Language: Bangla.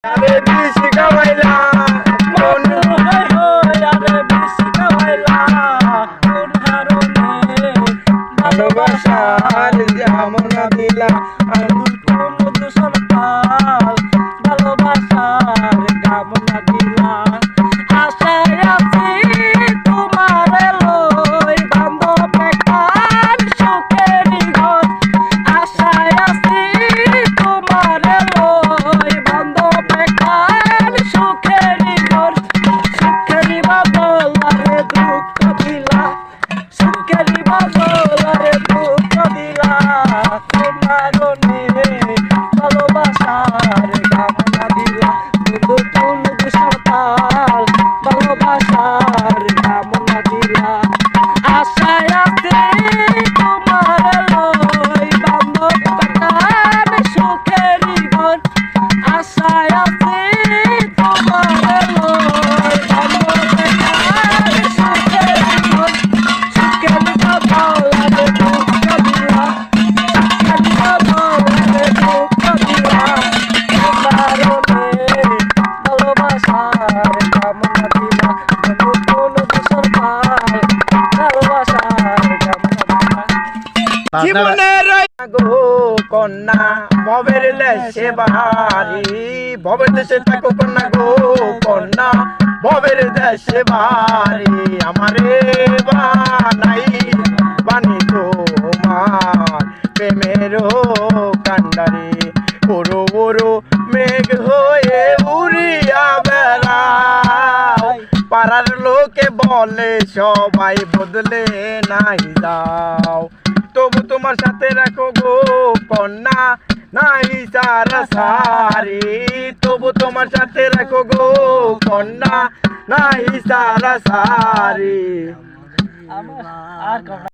আরে বিষ খাওয়াইলা বন্ধু আরে বিষ খাওয়াইলা কোন কারণে ভালোবাসার জামনা দিলা কোন দূষণ পাল ভালোবাসার কামনা দিলা আশায় আছি তোমার লই বান্ধব বেকার সুখের ঘর আশায় আছি তোমার লই বান্ধব বেকার সুখের ঘর সুখের বাদল আরে দুঃখ দিলা সুখের বাদল আরে দুঃখ দিলা তোমার ভালোবাসার কামনা দিলা বন্ধু কোন সকাল ভালোবাসার কামনা দিলা আশায় আছি তোমার লই বান্ধব বেকার সুখের ঘর আশায় আছি তোমার লই বান্ধব বেকার সুখের ঘর সুখের বাদল আরে দুঃখ দিলা জীবনের গো কন্যা ভবের দেশে বাহারি ভবের দেশে থাকো কন্যা গো কন্যা ভবের দেশে বাহারি আমারে বানাই বানি তোমার প্রেমের কান্ডারে ওরো ওরো মেঘ হয়ে উড়িয়া বেড়াও পাড়ার লোকে বলে সবাই বদলে নাই যাও তবু তোমার সাথে রাখো গো কন্যা নাই সারা সারি তবু তোমার সাথে রাখো গো কন্যা নাই সারা সারি আর